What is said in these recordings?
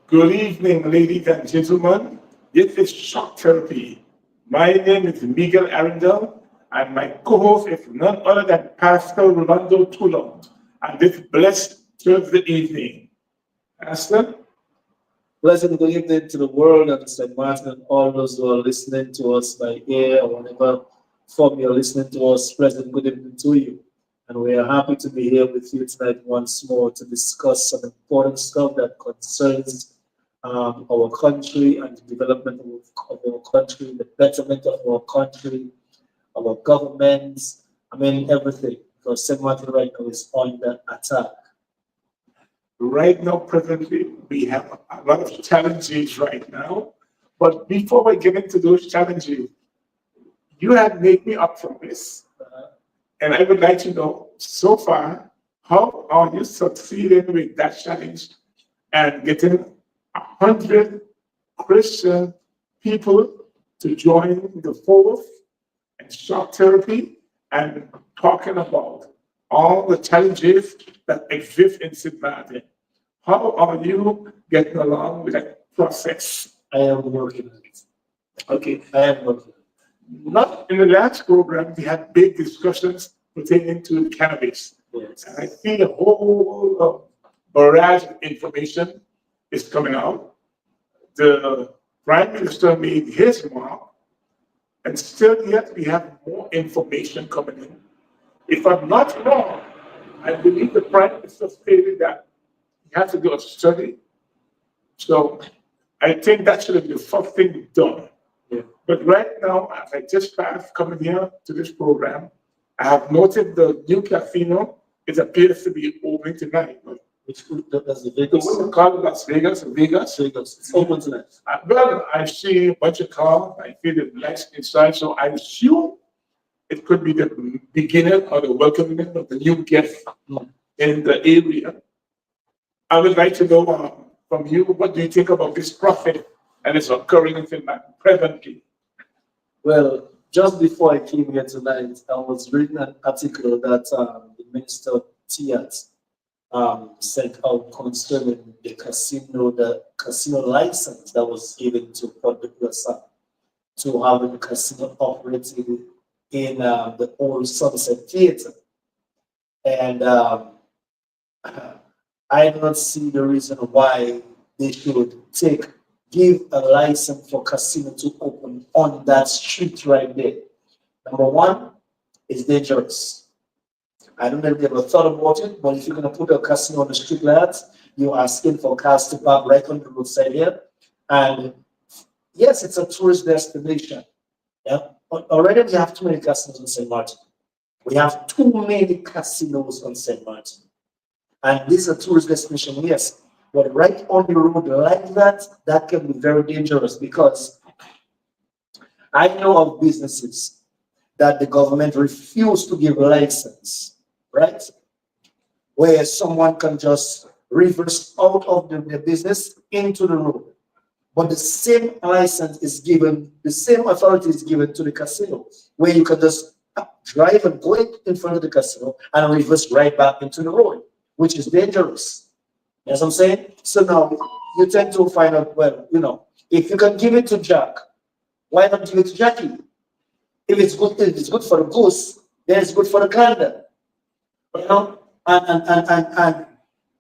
Good evening, ladies and gentlemen. This is Shock Therapy. My name is Miguel Arundel, and my co-host is none other than Pastor Rolando Toulon. And this blessed Thursday evening, Pastor, Pleasant good evening to the world and St. Martin and all those who are listening to us by ear or whatever form you're listening to us. Pleasant good evening to you. And we are happy to be here with you tonight once more to discuss some important stuff that concerns our country and the development of our country, the betterment of our country, our governments, everything. Because St. Martin right now is under attack. right now, presently, we have a lot of challenges right now. But before we get into those challenges, you have made me up from this. And I would like to know, so far, how are you succeeding with that challenge and getting 100 Christian people to join the fourth and shock therapy and talking about all the challenges that exist in St. Martin? How are you getting along with that process? I am working on it. Okay. I am working. Not in the last program, we had big discussions pertaining to cannabis. Yes. And I see a whole barrage of information is coming out. The Prime Minister made his mark, and still yet we have more information coming in. If I'm not wrong, I believe the Prime Minister stated that he has to do a study. So I think that should be the first thing done. Yeah. But right now, as I just passed coming here to this program, I have noted the new casino, it appears to be open tonight. But Which does the the Vegas? one you call it Las Vegas, Vegas. Vegas. It's open tonight. Well, I see a bunch of cars, I see the lights inside, so I assume it could be the beginning or the welcoming of the new guests in the area. I would like to know from you, what do you think about this profit and it's occurring in Finland presently? Well, just before I came here tonight, I was reading an article that the Minister of Tiat sent out concerning the casino license that was given to Port de Plaza to have the casino operating in the old Sunset Theatre. And I do not see the reason why they should give a license for casino to open on that street right there. Number one, it's dangerous. I don't know if you ever thought about it, but if you're gonna put a casino on the street like that, you're asking for cars to park right on the roadside here. And yes, it's a tourist destination. Yeah, but already we have too many casinos in St. Martin. We have too many casinos on St. Martin. And this is a tourist destination, yes. But right on the road like that, that can be very dangerous because I know of businesses that the government refused to give a license, right? Where someone can just reverse out of the business into the road. But the same license is given, the same authority is given to the casino, where you can just drive and go in front of the casino and reverse right back into the road, which is dangerous. You know what I'm saying? So now you tend to find out, well, if you can give it to Jack, why not give it to Jackie? If it's good for the goose, then it's good for the gander. You know? And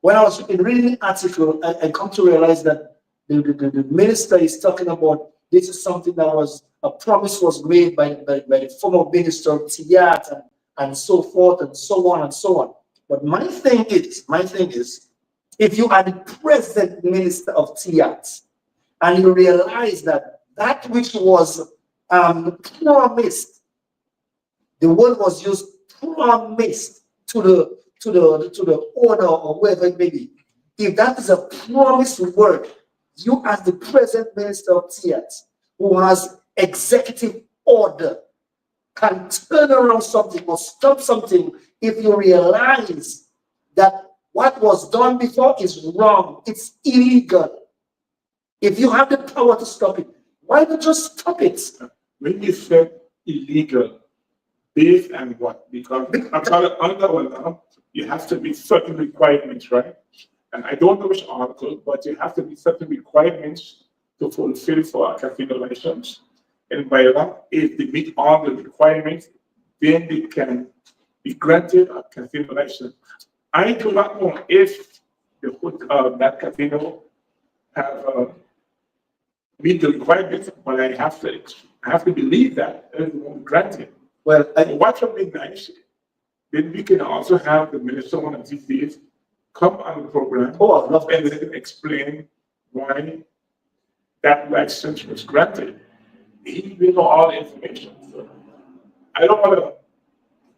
when I was reading the article, I come to realize that the minister is talking about this is something that was a promise was made by the former minister of Tiat and so forth and so on and so on. But my thing is, if you are the present minister of Tiat and you realize that that which was promised, the word was used promised to the owner or whoever it may be. If that is a promised word, you as the present minister of Tiat, who has executive order, can turn around something or stop something if you realize that what was done before is wrong, it's illegal. If you have the power to stop it, why not just stop it? When you said illegal, based on what? Because under one now, you have to meet certain requirements, right? and I don't know which article, but you have to be certain requirements to fulfill for a casino license. And by that, if they meet all the requirements, then they can be granted a casino license. I do not know if that casino have meet the requirements, but I have to believe that it won't grant it. Well, What would be nice, then we can also have the minister one of these days come on the program oh, I love and that. let him explain why that license was granted. He will know all the information. So I don't want to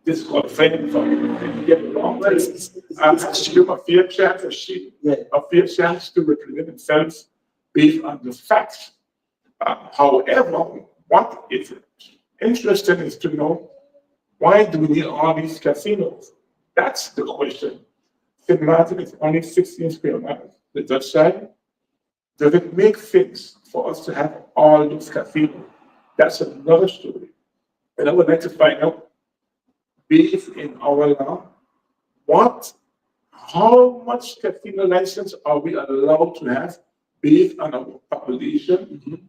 disqualify him from get it wrong. Well, Give him a fair chance, yeah. a fair chance to represent themselves based on the facts. However, what is interesting is to know, why do we need all these casinos? That's the question. St. Martin is only 16 square miles. The Dutch side, does it make sense for us to have all these casinos? That's another story. And I would like to find out, based in our law, how much casino license are we allowed to have based on our population,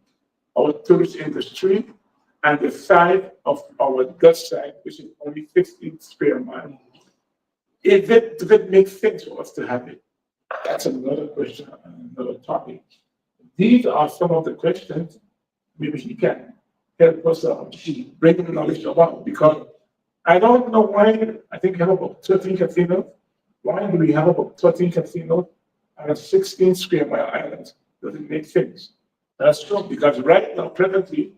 our tourist industry, and the size of our Dutch side, which is only 16 square miles. Does it make sense for us to have it? That's another question, another topic. These are some of the questions maybe he can help us bring the knowledge about, because I don't know why. I think we have about 13 casinos. Why do we have about 13 casinos on a 16 square mile island? Does it make sense? That's true, because right now, presently,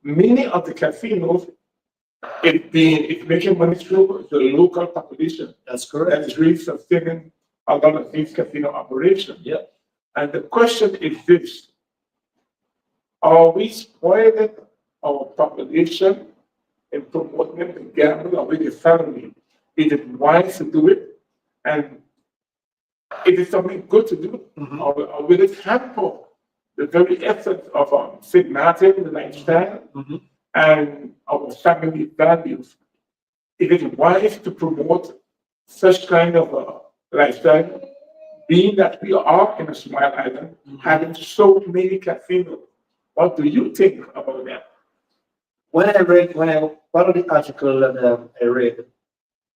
many of the casinos, it's making money through the local population. That's That correct. is really sustaining a lot of these casino operations. Yeah. And the question is this: are we spoiling our population and promoting the gamble of the family? Is it wise to do it? And is it something good to do? Mhm. Or will it hamper the very essence of St. Martin, the lifestyle, Mhm. and our family values? Is it wise to promote such kind of a lifestyle, being that we are in a small island, having so many casinos? What do you think about that? One of the article that I read,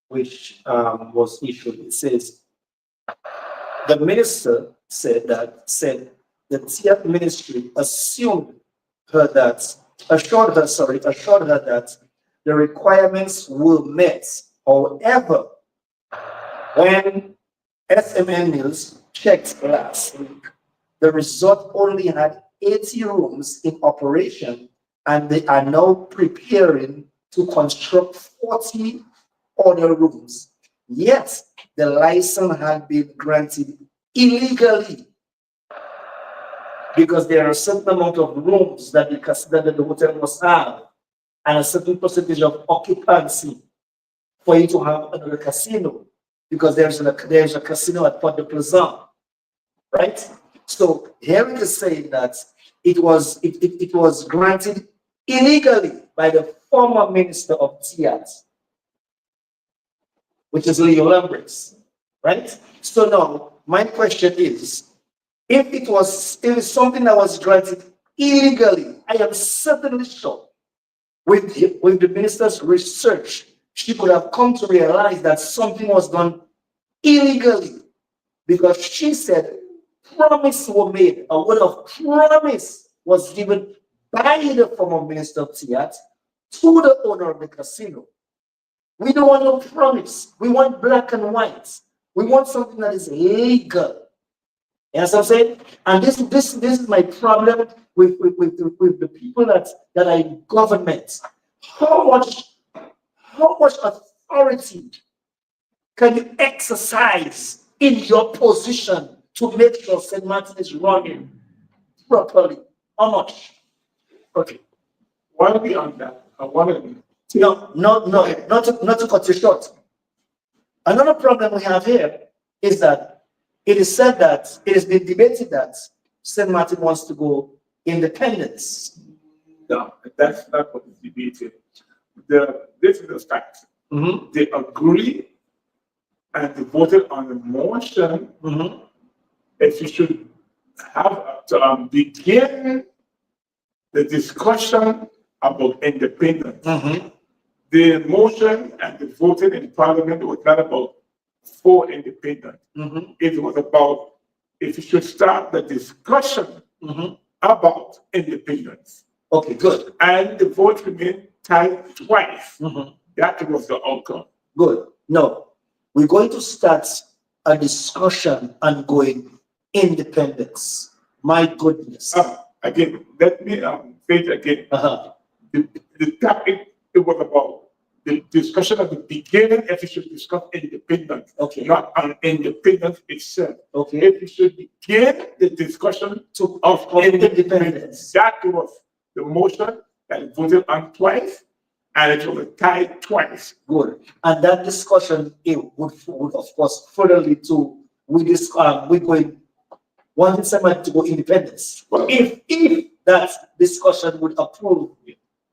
which was issued, it says the minister said the TF ministry assured her that the requirements were met. However, when SMN News checked last week, the resort only had 80 rooms in operation, and they are now preparing to construct 40 other rooms. Yet, the license had been granted illegally because there are a certain amount of rooms that the hotel must have and a certain percentage of occupancy for you to have another casino, because there's a casino at Port de Plaisance, right? So here it is saying that it was granted illegally by the former minister of TIAT, which is Leo Lambris, right? So now my question is, if it's something that was granted illegally, I am certainly sure with the minister's research, she could have come to realize that something was done illegally, because she said promise were made, a word of promise was given by the former minister of TIAT to the owner of the casino. We don't want no promise. We want black and white. We want something that is legal. You know what I'm saying? And this is my problem with the people that are in government. How much authority can you exercise in your position to make sure St. Martin is running properly? How much? Okay. While we on that, I want to No, not to cut you short. Another problem we have here is that it is said that it has been debated that St. Martin wants to go independence. no, that's not what is debated. This is the fact. Mm-hmm. They agree and they voted on the motion Mm-hmm. if you should have to begin the discussion about independence. The motion and the voting in Parliament was not about for independence. It was about if you should start the discussion about independence. Okay, good. And the vote remained tied twice. That was the outcome. Good. No, we're going to start a discussion on going independence. My goodness. Again, let me say it again. The topic, it was about the discussion at the beginning if you should discuss independence, Okay. not on independence itself. Okay. If you should begin the discussion of independence, that was the motion that voted on twice, and it was tied twice. Good. And that discussion it would of course further lead to we're going wanting someone to go independence. Well, If that discussion would approve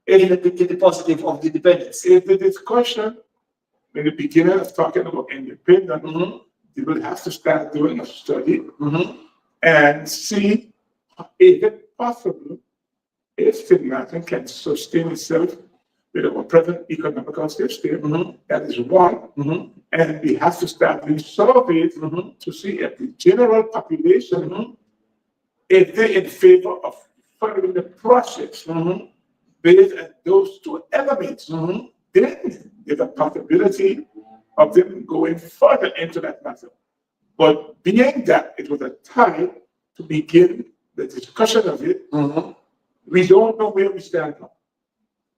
in the positive of the independence. if the discussion in the beginning of talking about independence, they will have to start doing a study and see if it possible if St. Martin can sustain itself with our present economical system. That is one. And we have to start doing surveys to see if the general population, if they're in favor of following the process based on those two elements, then there's a possibility of them going further into that matter. But being that it was a time to begin the discussion of it, we don't know where we stand now.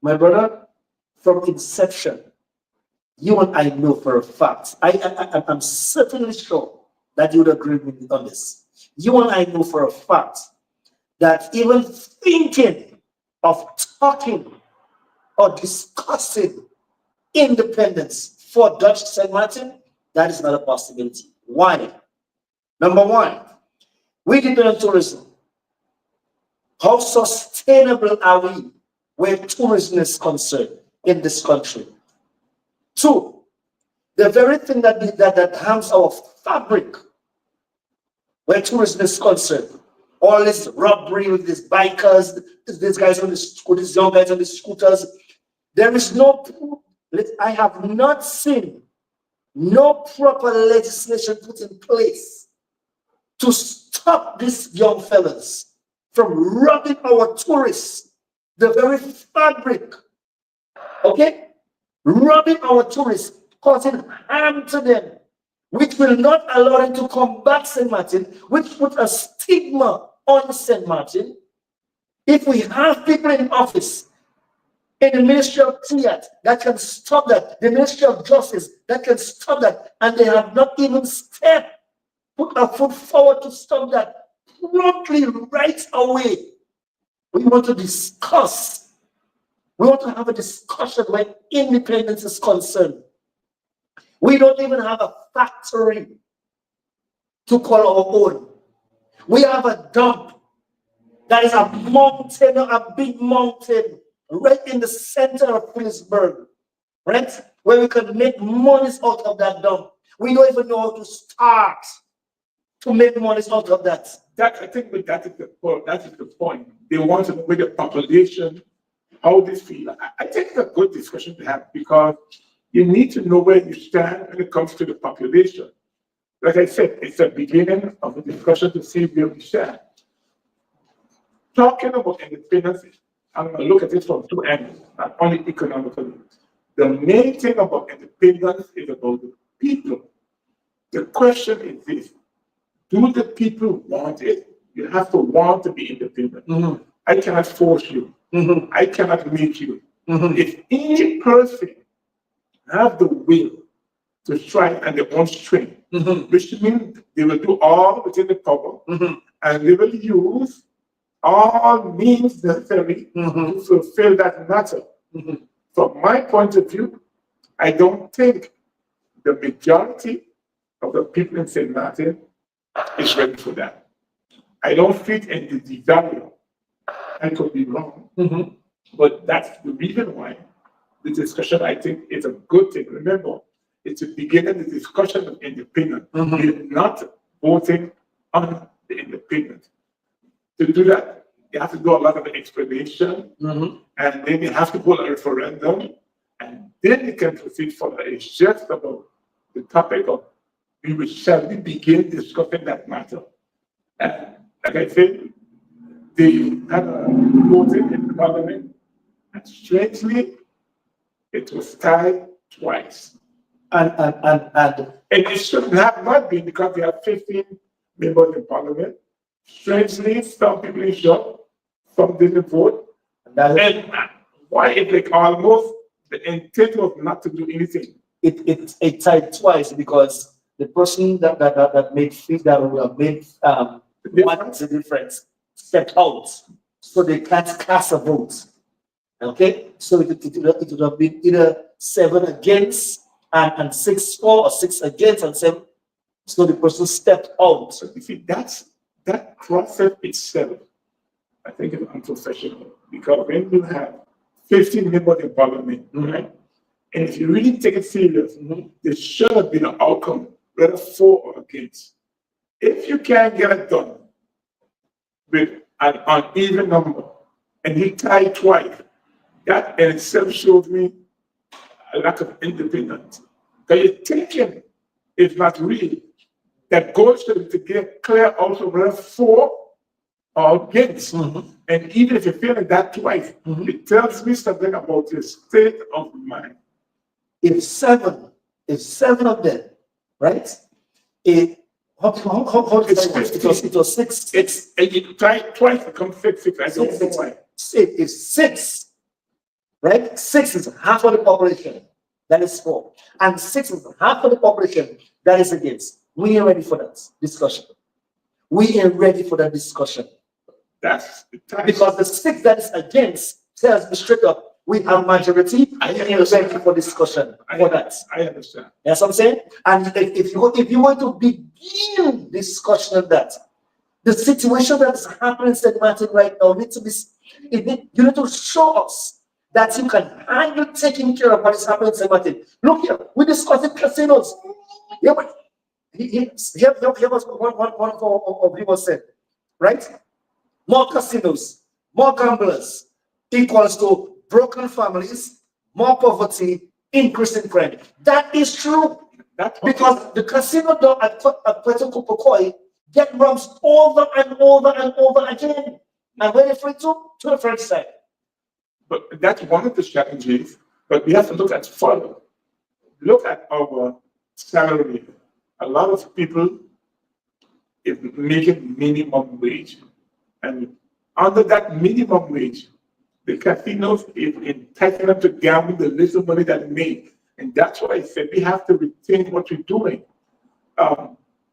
My brother, from inception, you and I know for a fact, I'm certainly sure that you would agree with me on this. You and I know for a fact that even thinking of talking or discussing independence for Dutch St. Martin, that is not a possibility. Why? Number one, we depend on tourism. How sustainable are we where tourism is concerned in this country? Two, the very thing that harms our fabric where tourism is concerned, all this robbery with these bikers, these guys on the scooters, these young guys on the scooters, there is no, I have not seen no proper legislation put in place to stop these young fellas from robbing our tourists, the very fabric, okay? Robbing our tourists, causing harm to them, which will not allow them to come back St. Martin, which put a stigma on St. Martin. If we have people in office, in the Ministry of Triad that can stop that, the Ministry of Justice that can stop that, and they have not even put a foot forward to stop that promptly right away. We want to discuss. We want to have a discussion when independence is concerned. We don't even have a factory to call our own. We have a dump that is a mountain, a big mountain, right in the center of Phillipsburg, right? Where we can make monies out of that dump. We don't even know how to start to make monies out of that. I think that is the point. That is the point. They want to know with the population how they feel. I think it's a good discussion to have because you need to know where you stand when it comes to the population. Like I said, it's the beginning of the discussion to see where we stand. Talking about independence, I'm going to look at it from two angles, not only economically. The main thing about independence is about the people. The question is this: do the people want it? You have to want to be independent. I cannot force you. I cannot make you. If each person have the will to strive and their own strength, which means they will do all within the power, and they will use all means necessary to fulfill that matter. From my point of view, I don't think the majority of the people in St. Martin is ready for that. I don't fit in the desire. I could be wrong, but that's the reason why the discussion, I think, is a good thing. Remember, it's the beginning of the discussion of independence. We're not voting on the independent. To do that, you have to do a lot of explanation, and then you have to hold a referendum, and then you can proceed further. It's just about the topic of shall we begin discussing that matter. And like I said, they had a voting in parliament, and strangely, it was tied twice. And And it shouldn't have not been because we have 15 members in parliament. Strangely, some people in shock, some didn't vote. that And why it like almost the intent was not to do anything. it tied twice because the person that made that made what's the difference stepped out, so they can't cast a vote. Okay, so it would have been either 7 against and 6 for, or 6 against and 7. So the person stepped out. So you see, that process itself, I think, is unprofessional because when you have 15 members in parliament, right? And if you really take it serious, there should have been an outcome, whether for or against. If you can't get it done with an uneven number, and he tied twice, that in itself shows me a lack of independence. Because your thinking is not real. That goal should be to get clear also whether for or against. And even if you're feeling that twice, it tells me something about your state of mind. If 7 of them, right? It was 6. And you try twice to come 6. I don't know why. If 6, right? 6 is half of the population. That is for. And 6 is half of the population that is against. We ain't ready for that discussion. We ain't ready for that discussion. That's the time. Because the 6 that is against tells me straight up, we have majority. I ain't ready for discussion for that. I understand. That's what I'm saying. And if you want to begin discussion on that, the situation that is happening in St. Martin right now needs to be. You need to show us that you can handle taking care of what is happening in St. Martin. Look here, we discussed casinos. Yeah, but here was one of you was said, right? More casinos, more gamblers equals to broken families, more poverty, increasing crime. That is true. Because the casino door at Puerto Copacabana get rooms over and over and over again. And when it's free to the French side. But that's one of the strategies. But we have to look at further. Look at our salary. A lot of people is making minimum wage. And under that minimum wage, the casinos is enticing them to gamble the little money that they make. And that's why I said we have to rethink what we're doing.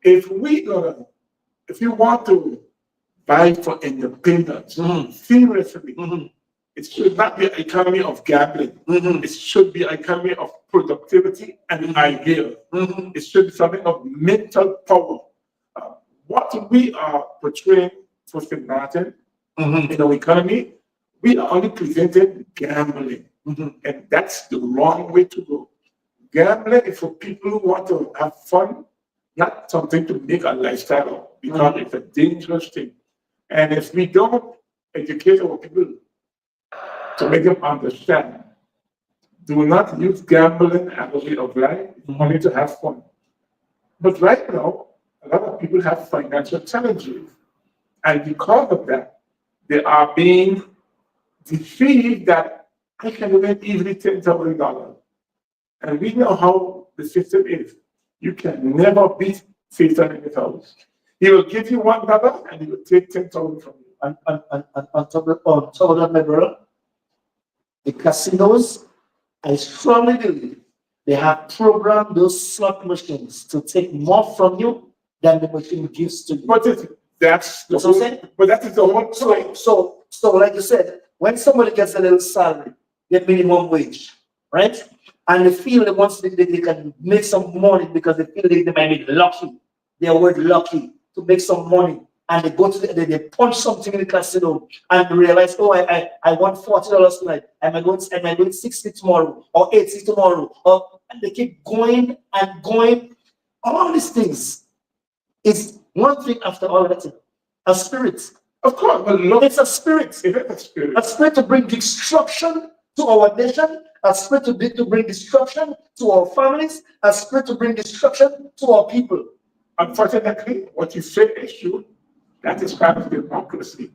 If you want to buy for independence, seriously, it should not be an economy of gambling. It should be an economy of productivity and idea. It should be something of mental power. What we are portraying for St. Martin in our economy, we are only presenting gambling. And that's the wrong way to go. Gambling is for people who want to have fun, not something to make a lifestyle of, because it's a dangerous thing. And if we don't educate our people to make them understand, do not use gambling as a way of life, only to have fun. But right now, a lot of people have financial challenges. And because of that, they are being deceived that I can win easily $10,000. And we know how the system is. You can never beat Satan in his house. He will give you $1 and he will take 10,000 from you. And on top of that, my brother, the casinos, I strongly believe they have programmed those slot machines to take more from you than the machine gives to you. But that's the whole, but that is the whole point. So like you said, when somebody gets a little salary, get minimum wage, right? And they feel that once they can make some money because they feel they might be lucky. They are word lucky to make some money. And they go to they punch something in the casino and realize, oh, I want $40 tonight. Am I going 60 tomorrow or 80 tomorrow? And they keep going and going. All these things is one thing after all that. A spirit. Of course, but love It's a spirit. is a spirit. A spirit to bring destruction to our nation, a spirit to bring destruction to our families, a spirit to bring destruction to our people. Unfortunately, what you say is true. That is part of democracy.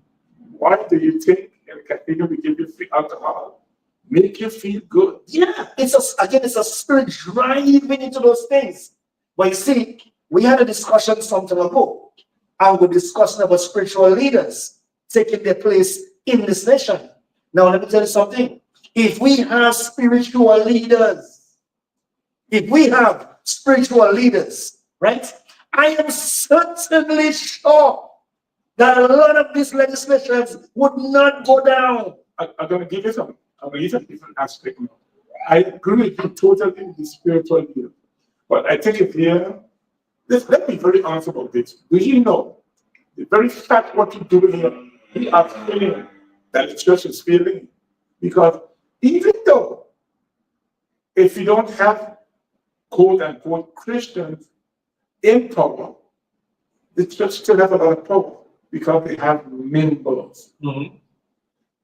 Why do you think in a casino we give you free alcohol? Make you feel good. Yeah, it's a spirit driving into those things. But you see, we had a discussion some time ago, and we're discussing about spiritual leaders taking their place in this nation. Now, let me tell you something. If we have spiritual leaders, right, I am certainly sure that a lot of these legislations would not go down. I'm going to give you some. I'm going to use a different aspect now. I agree with you totally in the spiritual view, but I think if here, let's be very honest about this. Do you know the very fact what you do here, we are feeling that the church is feeling, because even though if you don't have quote unquote Christians in power, the church still has a lot of power because they have members.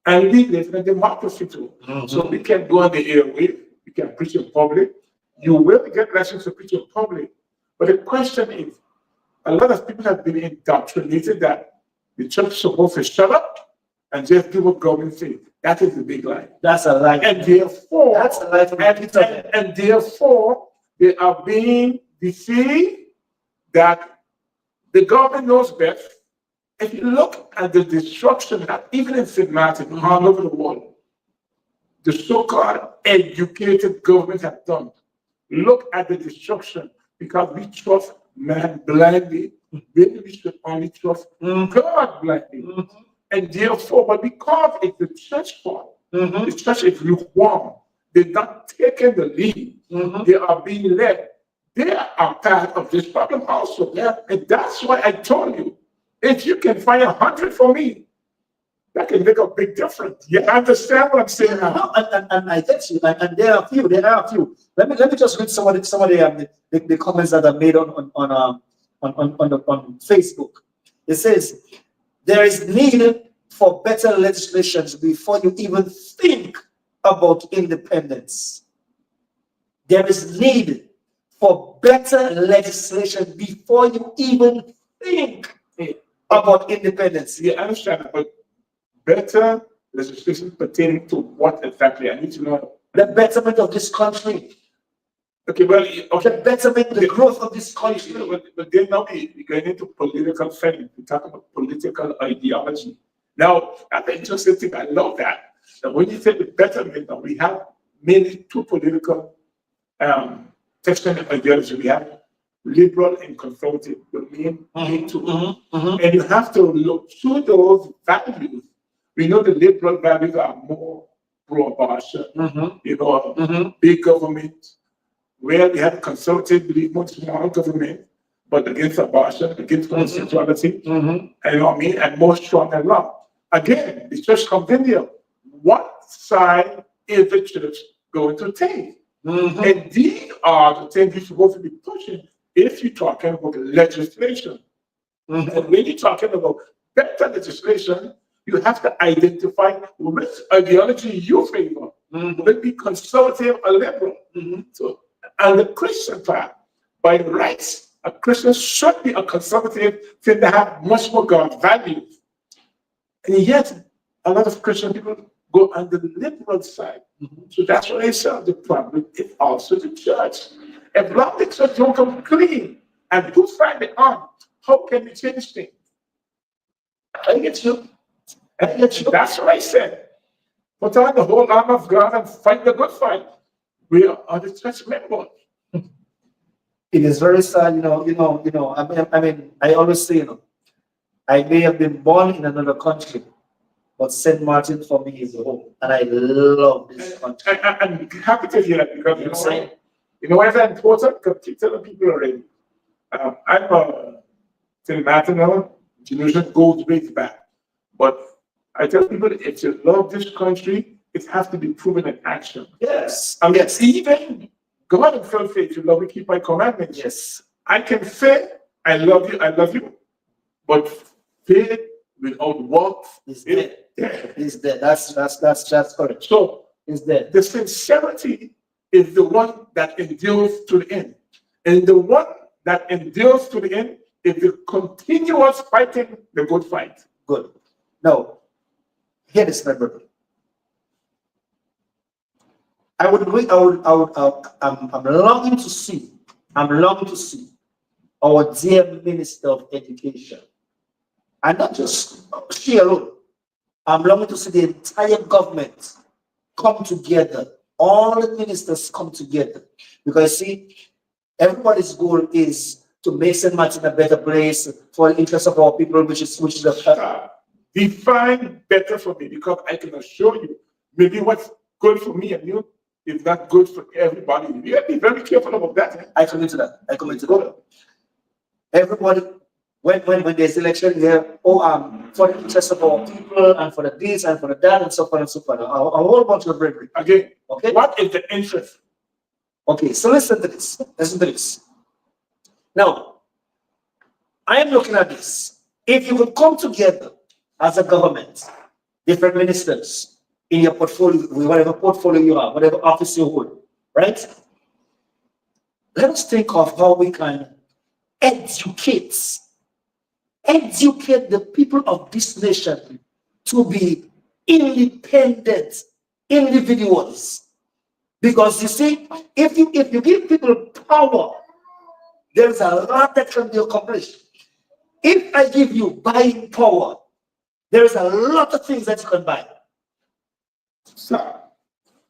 And we live in a democracy too. So we can go on the airway, we can preach in public. You will get lessons to preach in public. But the question is, a lot of people have been indoctrinated that the church is supposed to shut up and just do what government says. That is the big lie. That's a lie. And therefore, That's a lie from and therefore, they are being deceived that the government knows best. If you look at the destruction that even in St. Martin, all over the world, the so-called educated government have done. Look at the destruction because we trust man blindly. Maybe we should only trust God blindly. And therefore, but because it's the church fault, the church is lukewarm. They're not taking the lead. They are being led. They are part of this problem also. And that's why I told you, if you can find 100 for me, that can make a big difference. You understand what I'm saying now? No, and I get you. And there are a few. Let me just read some of the comments that are made on Facebook. It says there is need for better legislations before you even think about independence. There is need for better legislation before you even think about independence. You understand, but better legislation pertaining to what exactly? I need to know. The betterment of this country. Okay, well, The betterment, the growth of this country. but then now we're going into political things. We talk about political ideology. Now, that's an interesting thing. I love that. That when you say the betterment, now we have mainly two political textual ideology. We have liberal and conservative, the main two. And you have to look through those values. We know the liberal values are more pro-abortion, big government, where we have conservative believe more small government, but against abortion, against homosexuality, and you know what I mean, and more strong and law. Again, the church comes in here. What side is the church going to take? And these are the things you're supposed to be pushing if you're talking about legislation. And when you're talking about better legislation, you have to identify which ideology you favor. Will it be conservative or liberal? So, and the Christian part, by rights, a Christian should be a conservative thing that have much more God values. And yet, a lot of Christian people go on the liberal side. So that's why I said the problem is also the church. If long the church don't come clean and who's side they on, how can we change things? I get you. That's what I said. Put on the whole arm of God and fight the good fight. We are the church members. It is very sad, I mean, I always say, I may have been born in another country, but St. Martin for me is home, and I love this country. I'm happy to hear that because why is that important? Because keep telling people already. I'm a St. Martin, generation goes way back. But I tell people, if you love this country, it has to be proven in action. Yes. I mean, even God himself said, if you love me, keep my commandments. Yes. I can say, I love you, But faith without works Is is dead. dead. Is dead. That's correct. So Is dead. the sincerity is the one that endures to the end. And the one that endures to the end is the continuous fighting the good fight. Good. Now, here is my brother. I'm longing to see, our dear Minister of Education, and not just she alone. I'm longing to see the entire government come together, all the ministers come together, because see, everybody's goal is to make St. Martin a better place for the interest of our people, which is the Define better for me, because I can assure you, maybe what's good for me and you is not good for everybody. You have to be very careful about that. Eh? I commit to that. Everybody, when there's election here, for the interest of our people and for the this and for the that and so on and so forth. A whole bunch of bravery. Again, Okay. what is the interest? Okay, so listen to this. Listen to this. Now, I am looking at this. If you could come together as a government, different ministers in your portfolio, whatever portfolio you have, whatever office you hold, right? Let us think of how we can educate the people of this nation to be independent individuals. Because you see, if you give people power, there's a lot that can be accomplished. If I give you buying power, there's a lot of things that you can buy. Sir,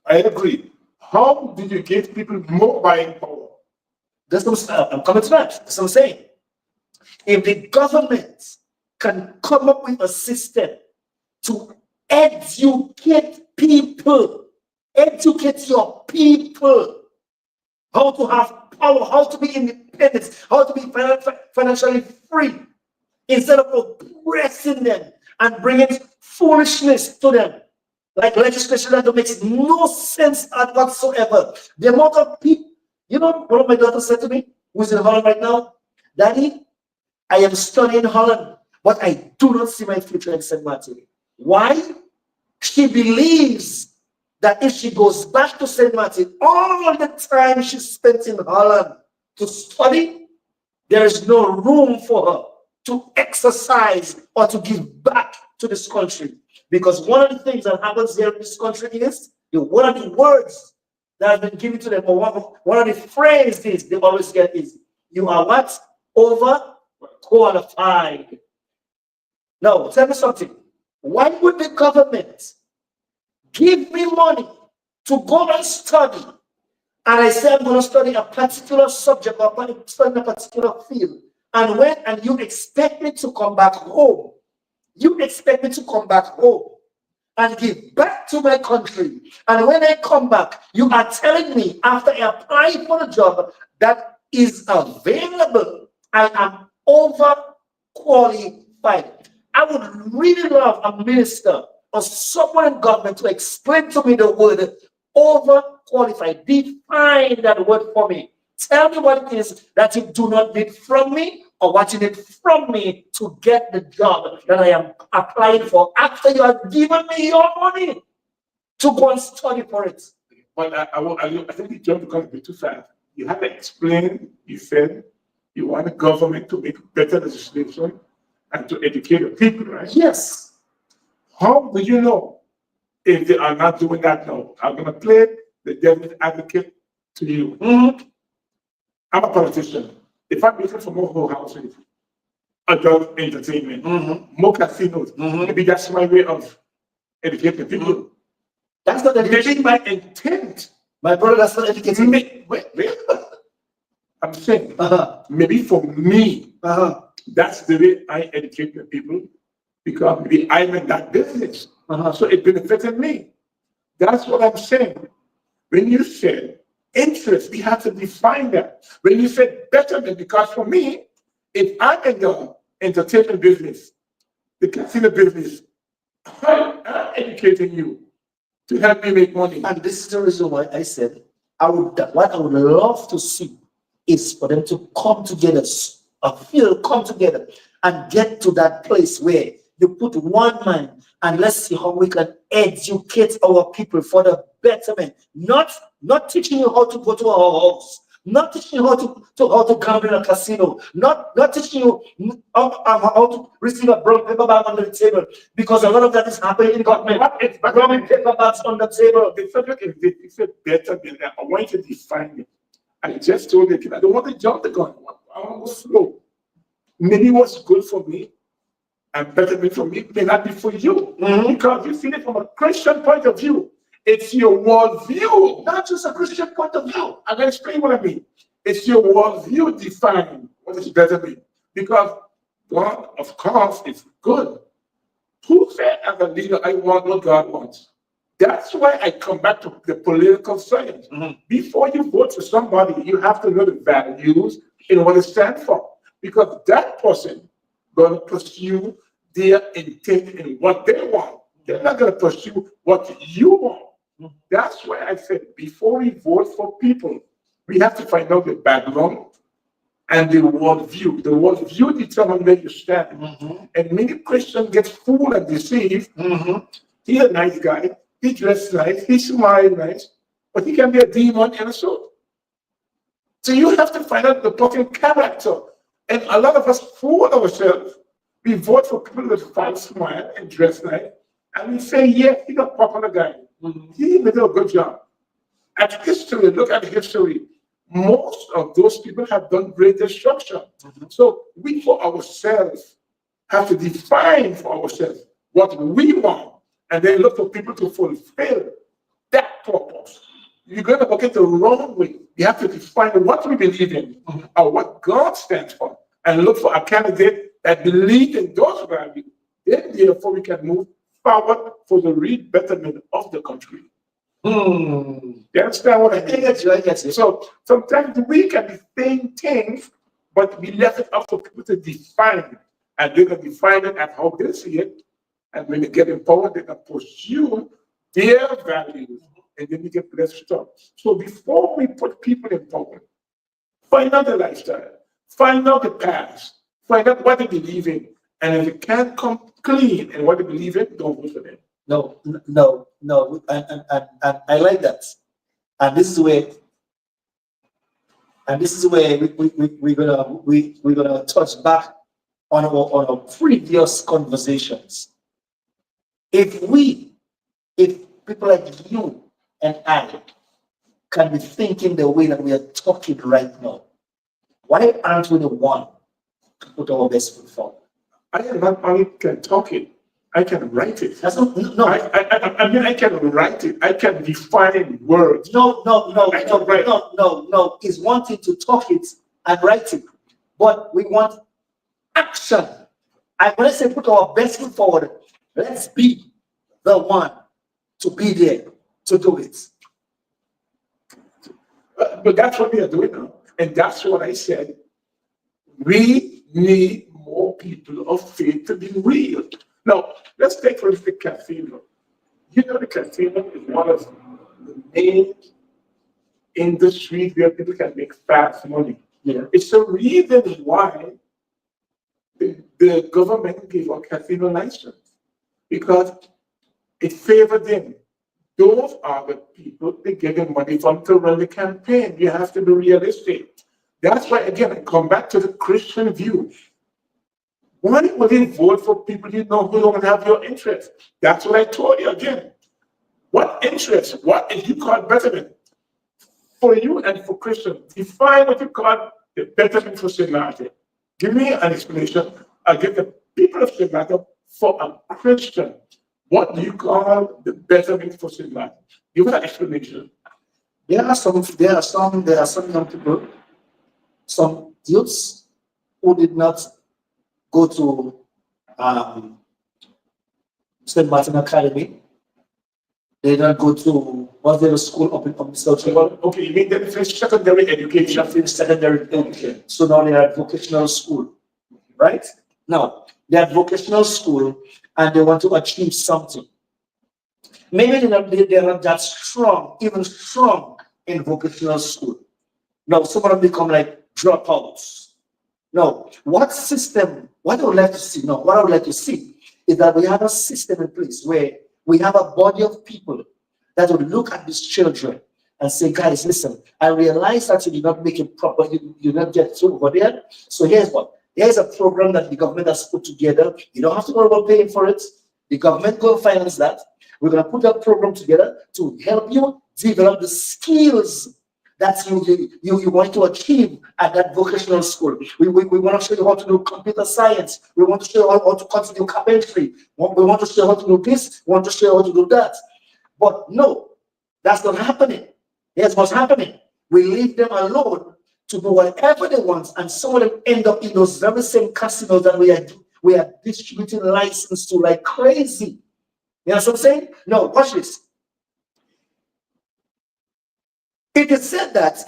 I agree. How did you give people more buying power? I'm coming to that. That's what I'm saying. If the government can come up with a system to educate people, educate your people, how to have power, how to be independent, how to be financially free, instead of oppressing them and bringing foolishness to them, like legislation that makes no sense whatsoever. The amount of people, you know, one of my daughters said to me, who's in Holland right now, Daddy, I am studying Holland, but I do not see my future in St. Martin. Why? She believes that if she goes back to St. Martin, all the time she spent in Holland to study, there is no room for her to exercise or to give back to this country. Because one of the things that happens here in this country is, one of the words that have been given to them, or one of the phrases they always get is, you are what? Overqualified. Now, tell me something. Why would the government give me money to go and study, and I say I'm going to study a particular subject or study a particular field, and you expect me to come back home? You expect me to come back home and give back to my country. And when I come back, you are telling me after I apply for a job that is available, I am overqualified. I would really love a minister or someone in government to explain to me the word overqualified. Define that word for me. Tell me what it is that you do not need from me, or what you need from me to get the job that I am applying for after you have given me your money to go and study for it. But I think you jumped because a bit too fast. You have to explain, you said you want the government to make better legislation and to educate the people, right? Yes. How do you know if they are not doing that now? I'm going to play the devil's advocate to you. I'm a politician. If I'm looking for more whole houses, adult entertainment, more casinos, maybe that's my way of educating people. That's not Maybe education. my intent. My brother, that's not educating. Wait. I'm saying, maybe for me, that's the way I educate the people, because maybe I'm in that business. So it benefited me. That's what I'm saying. When you said interest, we have to define that. When you said betterment, because for me, if I'm in the entertainment business, the casino business, I'm educating you to help me make money. And this is the reason why I said what I would love to see is for them to come together, come together and get to that place where you put one mind and let's see how we can educate our people for the betterment. Not teaching you how to go to our house, not teaching you how to gamble in a casino, not teaching you how to receive a brown paper bag under the table, because a lot of that is happening in government. It's brown paper bags on the table. The subject is it's better than that. I want you to define it. I just told the kid I don't want to jump the gun. I want to go slow. Maybe what's good for me and better for me may not be for you. Because you see it from a Christian point of view. It's your worldview, not just a Christian point of view. I'm going to explain what I mean. It's your worldview defining what is better mean. Because God, of course, is good. Who said as a leader, I want what God wants? That's why I come back to the political side. Before you vote for somebody, you have to know the values and what it stands for. Because that person going to pursue their intent and what they want. They're not going to pursue what you want. That's why I said before we vote for people, we have to find out the background and the worldview. The worldview determines where you stand. And many Christians get fooled and deceived. He's a nice guy. He dressed nice. He smiled nice. But he can be a demon in a suit. So you have to find out the person's character. And a lot of us fool ourselves. We vote for people with false smile and dress nice. And we say, yeah, he's a popular guy. He did a good job. At history, look at history. Most of those people have done great destruction. So we for ourselves have to define for ourselves what we want and then look for people to fulfill that purpose. You're going to look at the wrong way. You have to define what we believe in or what God stands for and look for a candidate that believes in those values. Then, therefore, we can move forward for the real betterment of the country. You understand what I mean? Yes. So sometimes we can be saying things, but we left it up for people to define. And they're going to define it and how they see it. And when they get empowered, they can pursue their values. And then we get blessed up. So before we put people in power, find out the lifestyle, find out the past, find out what they believe in. And if it can't come clean and what they believe in, don't vote for them. No. And I like that. And this is where we're gonna touch back on our previous conversations. If people like you and I can be thinking the way that we are talking right now, why aren't we the one to put our best foot forward? I am not only can talk it, I can write it. That's not, no. I mean, I can write it. I can define words. No. It's one thing to talk it and write it, but we want action. And when I say put our best foot forward, let's be the one to be there to do it. But that's what we are doing now. And that's what I said. We need more people of faith to be real. Now, let's take for instance the casino. You know, the casino is one of the main industries where people can make fast money. Yeah. It's the reason why the government gave a casino license, because it favored them. Those are the people they get the money from to run the campaign. You have to be realistic. That's why, again, I come back to the Christian view. Why would you vote for people you know who don't have your interest? That's what I told you again. What interest? What is you call betterment? For you and for Christians, define what you call the betterment for St. Martin. Give me an explanation. I'll give the people of St. Martin for a Christian. What do you call the betterment for St. Martin? Give me an explanation. There are some young people, some youths who did not go to St. Martin Academy. They don't go to what's the school up in South. Okay, you mean they finish secondary education? They finish secondary education. So now they are at vocational school, right? Now they are at vocational school and they want to achieve something. Maybe they're not that strong, even strong in vocational school. Now some of them become like dropouts. No, what I would like to see, no, what I would like to see is that we have a system in place where we have a body of people that would look at these children and say, guys, listen, I realize that you did not make it proper, you did not get through over there. So here's a program that the government has put together. You don't have to worry about paying for it. The government will finance that. We're going to put that program together to help you develop the skills that you want to achieve at that vocational school. We want to show you how to do computer science. We want to show you how to continue carpentry. We want to show you how to do this. We want to show you how to do that. But no, that's not happening. Here's what's happening. We leave them alone to do whatever they want, and some of them end up in those very same casinos that we are distributing license to like crazy. You know what I'm saying? No, watch this. It is said that,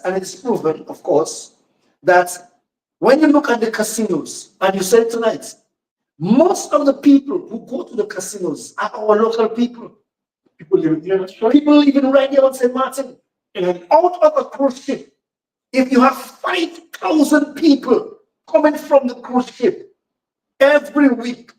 and it is proven, of course, that when you look at the casinos, and you said tonight, most of the people who go to the casinos are our local people. People living here, People living right here on St. Martin. And out of a cruise ship, if you have 5,000 people coming from the cruise ship every week,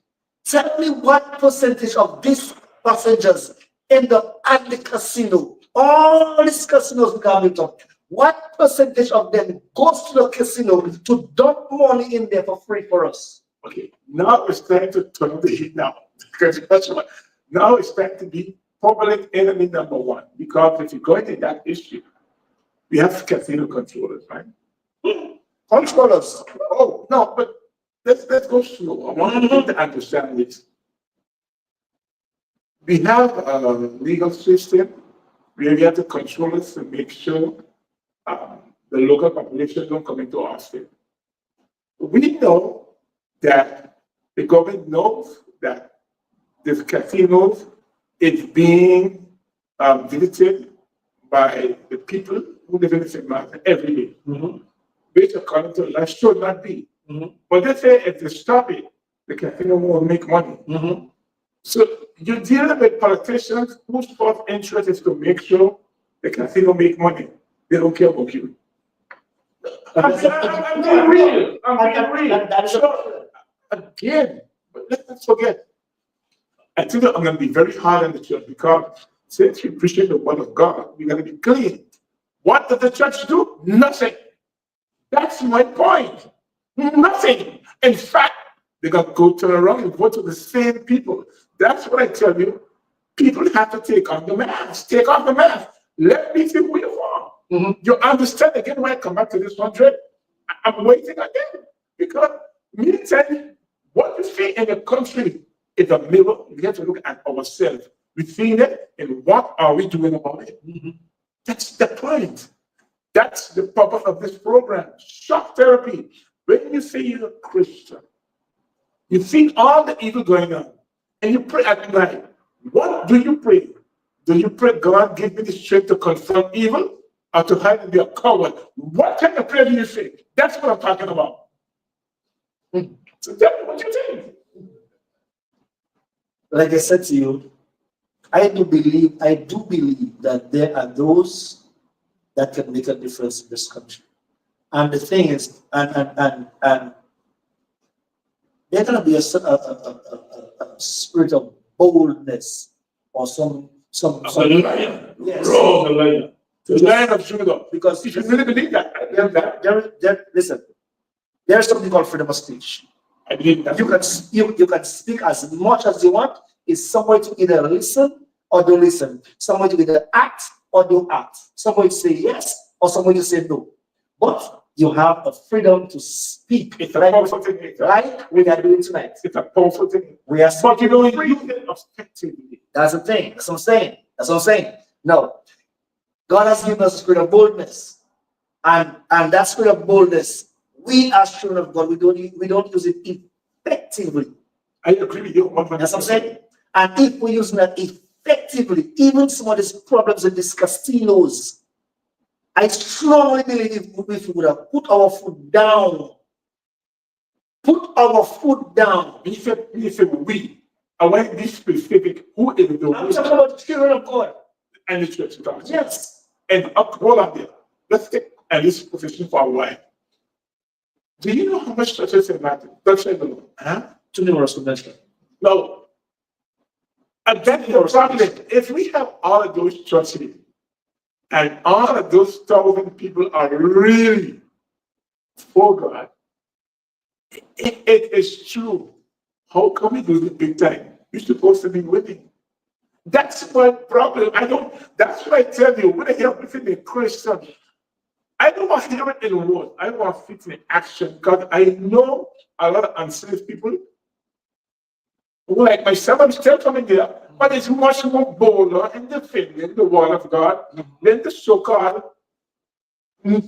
tell me what percentage of these passengers end up at the casino. All these casinos we have it up. What percentage of them goes to the casino to dump money in there for free for us? okay, now it's time to turn the heat now. Because now it's time to be public enemy number one. Because if you go into that issue, we have casino controllers, right? Controllers. Oh, no, but let's go slow. I want you to understand this. We have a legal system where we have to control it to make sure the local population don't come into our state. We know that the government knows that this casinos is being visited by the people who live in the St. Martin every day, which according to law should not be. But they say if they stop it, the casino will make money. So you're dealing with politicians whose first interest is to make sure the casino make money. They don't care about you. I'm being real. I'm being real. So, again, but let's not forget. I think that I'm going to be very hard on the church because since we appreciate the word of God, we're going to be clean. What does the church do? Nothing. That's my point. Nothing. In fact, they're going to go turn around and vote to the same people. That's what I tell you. People have to take off the mask. Take off the mask. Let me see who you are. You understand again why I come back to this 100? I'm waiting again. Because me tell you, what you see in the country is a mirror. We have to look at ourselves. We see it, and what are we doing about it? That's the point. That's the purpose of this program. Shock therapy. When you say you're a Christian, you see all the evil going on, and you pray at night. What do you pray? Do you pray, God, give me the strength to confront evil or to hide and be a coward? What kind of prayer do you say? That's what I'm talking about. So tell me what you think. Like I said to you, I do believe that there are those that can make a difference in this country. And the thing is, and there's gonna be a spirit of boldness or some The lion. yes. Roar the lion. The lion of Judah. Because If you really believe that, I believe that. listen, there's something called freedom of speech. I believe that. You can speak as much as you want. It's somewhere to either listen or don't listen. Somewhere to either act or don't act. Somewhere to say yes or somewhere to say no. But you have a freedom to speak. It's a powerful thing. Like we are doing tonight. It's a powerful thing. We are But you don't free. use it effectively. That's the thing. That's what I'm saying. That's what I'm saying. No. God has given us a spirit of boldness. And that spirit of boldness, we as children of God, we don't use it effectively. I agree with you. That's what I'm saying. And if we're using that effectively, even some of these problems in these casinos, I strongly believe if we would have put our foot down, when you say we, I want to be specific. Who is the I'm we? talking about the children of God. And the church. Yes. And up, hold on there. Let's take at this position for a while. Do you know how much churches in Latin? Don't say no. Huh? Too numerous to mention. No. And that's the problem. If we have all of those churches and all of those 1,000 people are really for God, it is true. How come we do the big time? You're supposed to be winning. That's my problem. That's why I tell you, when I hear within a Christian, I don't want to hear it in words. I want to fit in action because I know a lot of unsaved people who, like myself, I'm still coming there, but it's much more bolder in defending the word of God than the so-called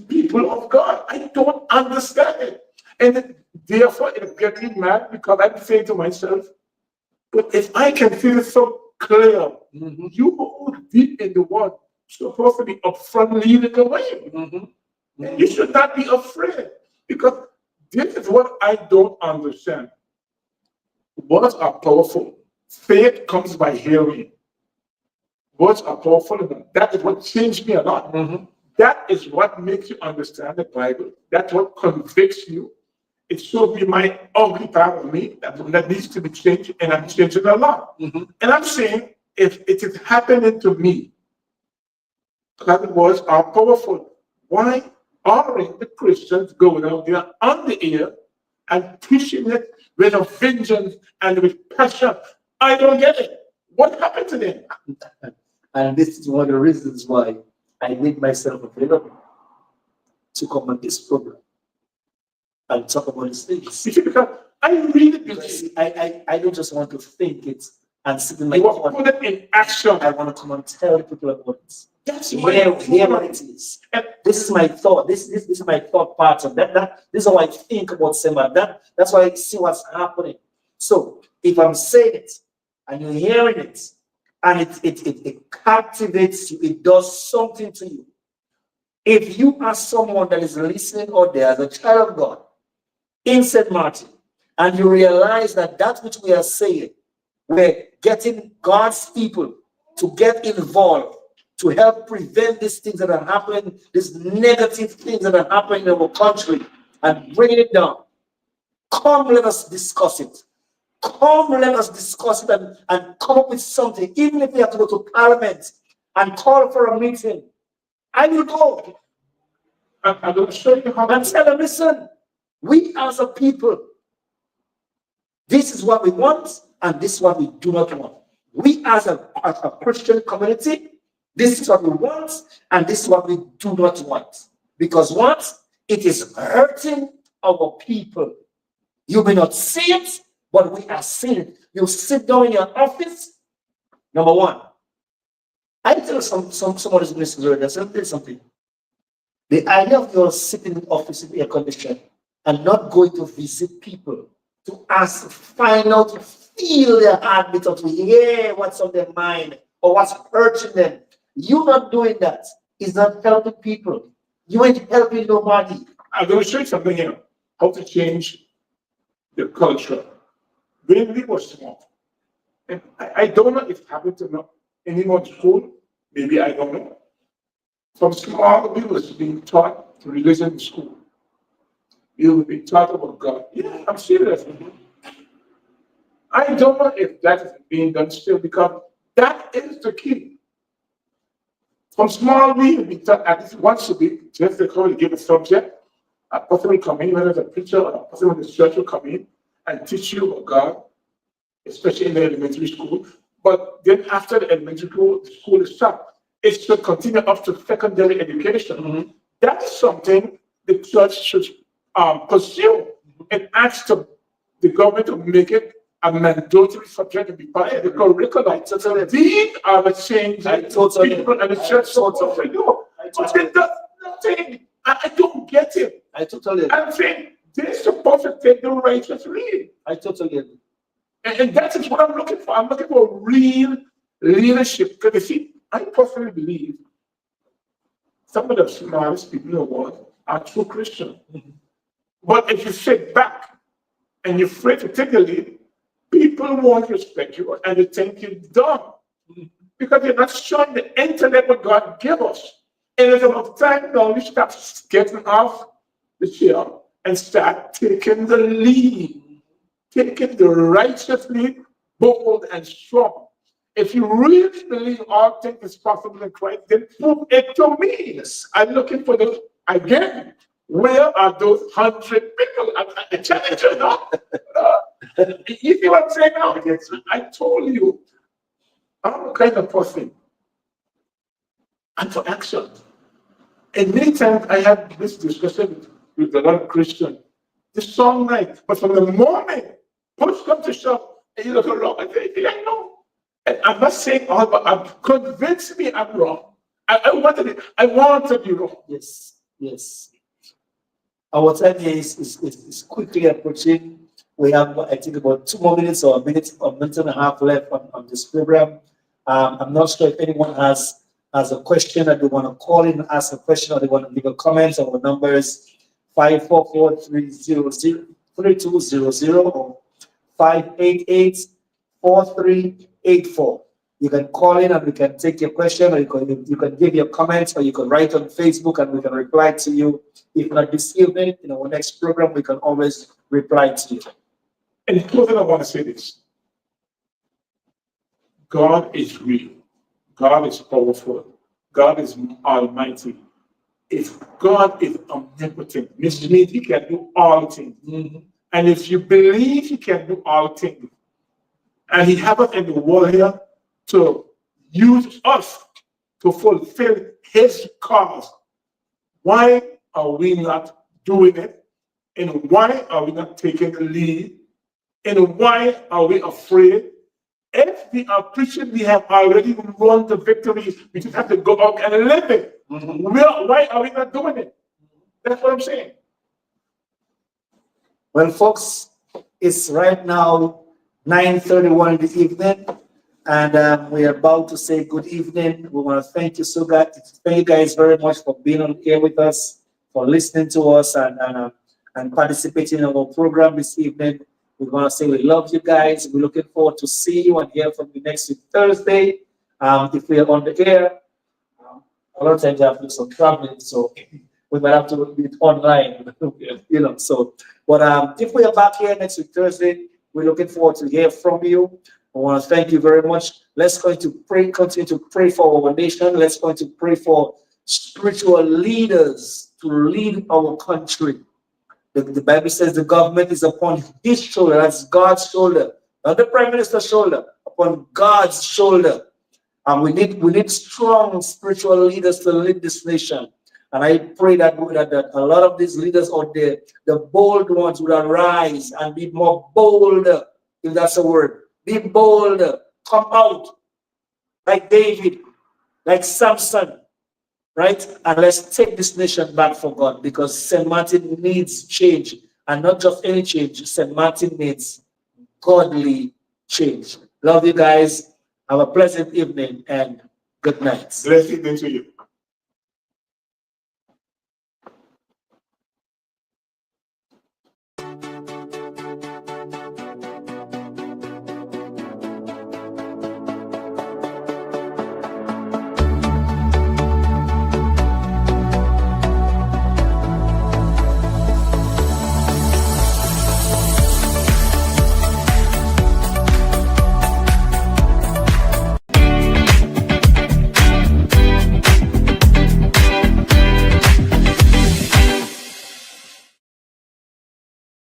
people of God. I don't understand it. And therefore, it gets me mad because I'm saying to myself, but if I can feel it so clear, you go deep in the word, you're supposed to be upfront leading the way. You should not be afraid because this is what I don't understand. Words are powerful. Faith comes by hearing. Words are powerful. That is what changed me a lot. That is what makes you understand the Bible. That's what convicts you. It showed me my ugly part of me that needs to be changed, and I'm changing a lot. And I'm saying, if it is happening to me, that words are powerful. Why aren't the Christians going out there on the air and pushing it with a vengeance and with passion? I don't get it. What happened to them? And this is one of the reasons why I made myself available to come on this program and talk about these things. Because I really believe I don't just want to think it and sit in my you want to put it in action. I want to come and tell people about it. That's Hear why what it is. This is my thought. This is my thought pattern. This is how I think about Sema. That's why I see what's happening. So if I'm saying it and you're hearing it and it captivates you, it does something to you. If you are someone that is listening out there as a child of God in St. Martin, and you realize that which we are saying, we're getting God's people to get involved to help prevent these things that are happening, these negative things that are happening in our country, and bringing it down. Come, let us discuss it. Come, let us discuss it and come up with something. Even if we have to go to Parliament and call for a meeting, I will go. I'm going to show you how. And tell them, listen, we as a people, this is what we want, and this is what we do not want. We as a Christian community, this is what we want, and this is what we do not want. Because what? It is hurting our people. You may not see it, but we are seeing it. You sit down in your office. Number one, I tell some of these ministers already, I said, tell something. The idea of your sitting in office in air conditioning and not going to visit people to ask, find out, to feel their heartbeat, or to hear what's on their mind or what's hurting them. You not doing that is not helping people. You ain't helping nobody. I'm going to show you something here. How to change the culture. When we were small, and I don't know if it happened to anyone in school, maybe I don't know. From small, we was being taught religion in school. We were being taught about God. Yeah, I'm serious. I don't know if that is being done still because that is the key. From small, we will be taught at least once a week, just to give a subject. A person will come in, whether it's a preacher or a person in the church will come in and teach you about God, especially in the elementary school. But then after the elementary school, the school is stopped. It should continue up to secondary education. That is something the church should pursue and ask the government to make it a mandatory subject to be part of the curriculum. These are the changes people and the church supposed to do. But it does nothing. I don't get it. I totally I'm saying they're supposed to take the righteous lead. I totally agree. And that is what I'm looking for. I'm looking for real leadership. Because you see, I personally believe some of the smartest people in the world are true Christians. But if you sit back and you're afraid to take the lead, people won't respect you and they think you're dumb. Because you're not showing the intellect what God gave us. And there's enough time now we start getting off the chair and start taking the lead, taking the righteous lead, bold and strong. If you really believe all things is possible in Christ, then prove it to me. Yes. I'm looking for the, again, where are those 100 people? I challenge you now. You see what I'm saying now? I told you, I'm the kind of person. And for action. And many times I have this discussion with a lot of Christians. The song night, but from the moment push comes to shove, and you look around and say, I know. And I'm not saying all, but I'm convinced me I'm wrong. I want to be wrong. Yes, yes. Our time here is quickly approaching. We have, I think, about 2 more minutes or a minute and a half left on this program. I'm not sure if anyone has a question that they want to call in and ask a question, or they want to leave a comment. Our numbers 544-300-3200 or 588-4384. You can call in and we can take your question, or you can give your comments, or you can write on Facebook and we can reply to you. If not this evening, in our next program, we can always reply to you. In closing, I want to say this. God is real. God is powerful. God is almighty. If God is omnipotent, which means he can do all things. And if you believe he can do all things, and he has us in the world here to use us to fulfill his cause, why are we not doing it? And why are we not taking the lead? And why are we afraid? If we are preaching, we have already won the victory. We just have to go out and live it. Why are we not doing it? That's what I'm saying. Well, folks, it's right now 9:31 in the evening, and we are about to say good evening. We want to thank you thank you guys very much for being on here with us, for listening to us, and participating in our program this evening. We want to say we love you guys. We're looking forward to see you and hear from you next week, Thursday. If we are on the air, a lot of times we have to do some traveling, so we might have to do it online, So, but if we are back here next week, Thursday, we're looking forward to hear from you. I want to thank you very much. Let's continue to pray for our nation. Let's continue to pray for spiritual leaders to lead our country. The Bible says the government is upon his shoulder. That's God's shoulder, not the prime minister's shoulder, upon God's shoulder. And we need strong spiritual leaders to lead this nation. And I pray that a lot of these leaders out there, the bold ones, will arise and be more bolder, if that's a word. Be bolder. Come out like David, like Samson, right? And let's take this nation back for God, because St. Martin needs change, and not just any change. St. Martin needs godly change. Love you guys. Have a pleasant evening and good night. Blessed evening to you.